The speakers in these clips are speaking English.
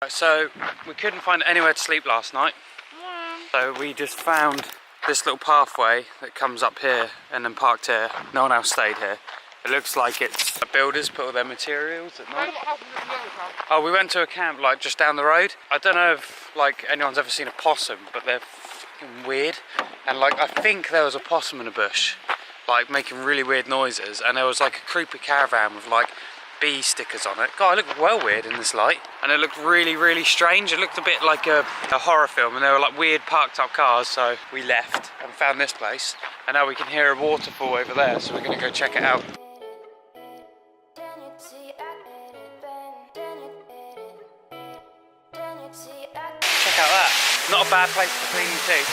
So we couldn't find anywhere to sleep last night, so we just found this little pathway that comes up here and then parked here. No one else stayed here. It looks like it's builders put all their materials at night. Oh, we went to a camp like just down the road. I don't know if like anyone's ever seen a possum, but they're fucking weird. And like I think there was a possum in a bush, like making really weird noises, and there was like a creepy caravan with like bee stickers on it. God, it looked well weird in this light, and it looked really strange. It looked a bit like a horror film, and there were like weird parked up cars, so we left and found this place, and now we can hear a waterfall over there, so we're gonna go check it out. Check out that. Not a bad place to clean your teeth.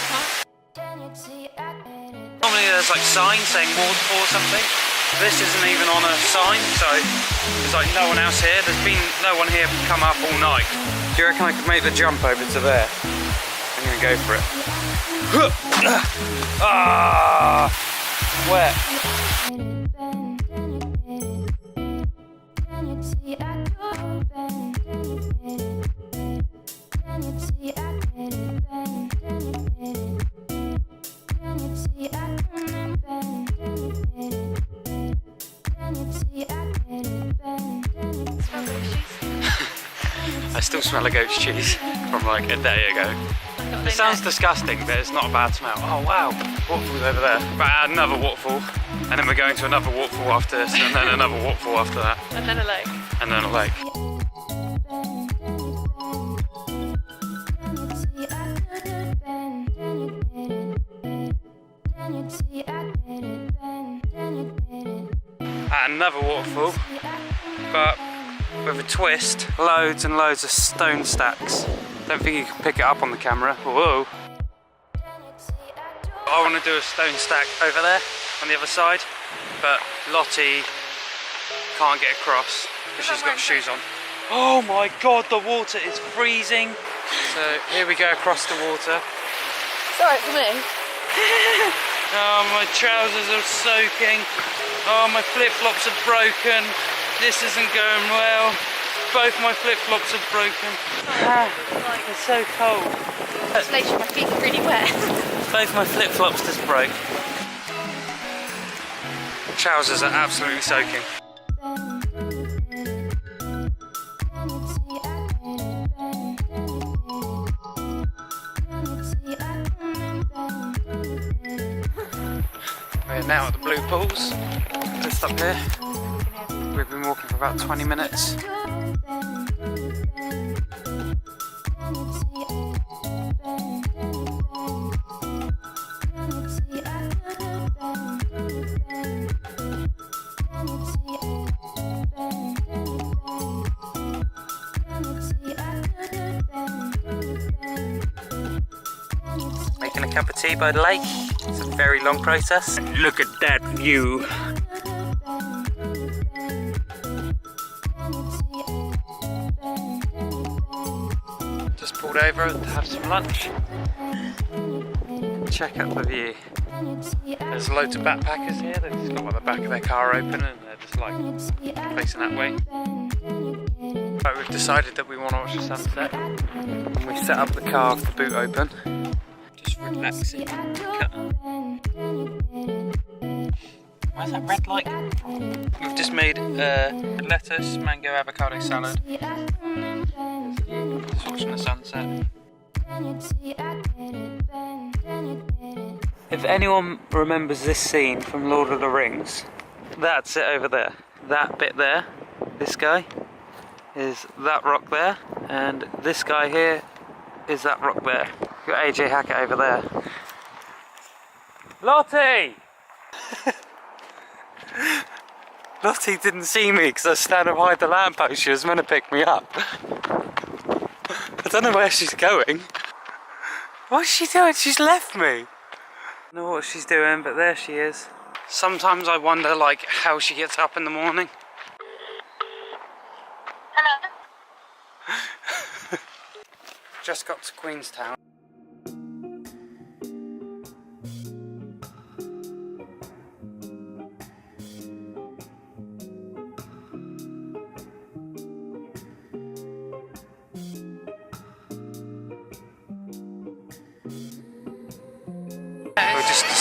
Normally there's like signs saying waterfall or something. This isn't even on a sign, so there's like no one else here. There's been no one here come up all night. Do you reckon I could make the jump over to there? I'm gonna go for it. Ah, wet. I still smell a goat's cheese from like a day ago. It sounds disgusting, but it's not a bad smell. Oh wow, waterfall's over there. But another waterfall, and then we're going to another waterfall after this, and then another waterfall after that. And then a lake. And then a lake. And another waterfall, but with a twist. Loads and loads of stone stacks. Don't think you can pick it up on the camera. Whoa. I want to do a stone stack over there on the other side, but Lottie can't get across because she's got shoes on. Oh my god, the water is freezing. So here we go across the water. It's alright for me. Oh, my trousers are soaking. Oh, my flip-flops are broken. This isn't going well. Both my flip-flops are broken. Ah, it's so cold. Translation, my feet are really wet. Both my flip-flops just broke. Trousers are absolutely soaking. We're now at the Blue Pools, just up here. We've been walking for about 20 minutes. Making a cup of tea by the lake. It's a very long process. Look at that view. Just pulled over to have some lunch. Check out the view. There's loads of backpackers here. They've just got the back of their car open and they're just like facing that way. But we've decided that we want to watch the sunset. And we set up the car with the boot open. Just relaxing. Where's that red light coming from? We've just made lettuce, mango, avocado salad. Just watching the sunset. If anyone remembers this scene from Lord of the Rings, that's it over there. That bit there, this guy, is that rock there, and this guy here is that rock there. We've got AJ Hackett over there. Lottie! Lottie didn't see me because I was standing behind the lamppost. She was meant to pick me up. I don't know where she's going. What's she doing? She's left me. I don't know what she's doing, but there she is. Sometimes I wonder like how she gets up in the morning. Hello. Just got to Queenstown.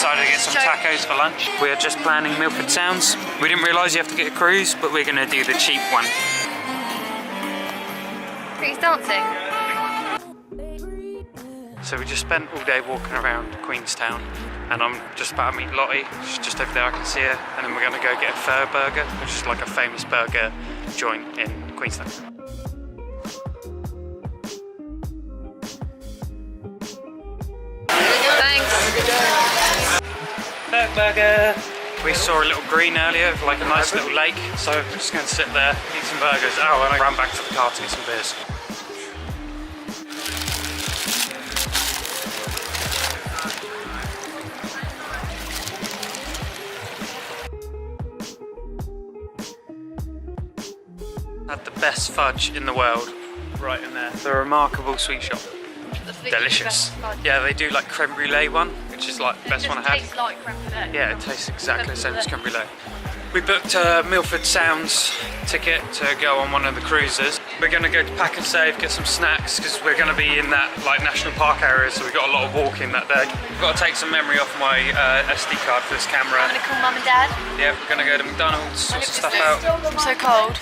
decided to get some tacos for lunch. We're just planning Milford Sounds. We didn't realise you have to get a cruise, but we're going to do the cheap one. Who's dancing? So we just spent all day walking around Queenstown, and I'm just about to meet Lottie. She's just over there, I can see her. And then we're going to go get a Fur Burger, which is like a famous burger joint in Queenstown. Thanks. Fur Burger! We saw a little green earlier, like a nice little lake, so I'm just going to sit there, eat some burgers. Oh, and I ran back to the car to get some beers. Had the best fudge in the world right in there. The Remarkable Sweet Shop. Delicious. Yeah, they do like creme brulee one, which is like the best one I had. It tastes like creme brulee. Yeah, it tastes exactly the same as creme brulee. We booked a Milford Sounds ticket to go on one of the cruises. We're going to go to Pack and Save, get some snacks, because we're going to be in that like national park area, so we've got a lot of walking that day. I've got to take some memory off my SD card for this camera. I'm going to call Mum and Dad. Yeah, we're going to go to McDonald's, sort some stuff out. I'm so cold.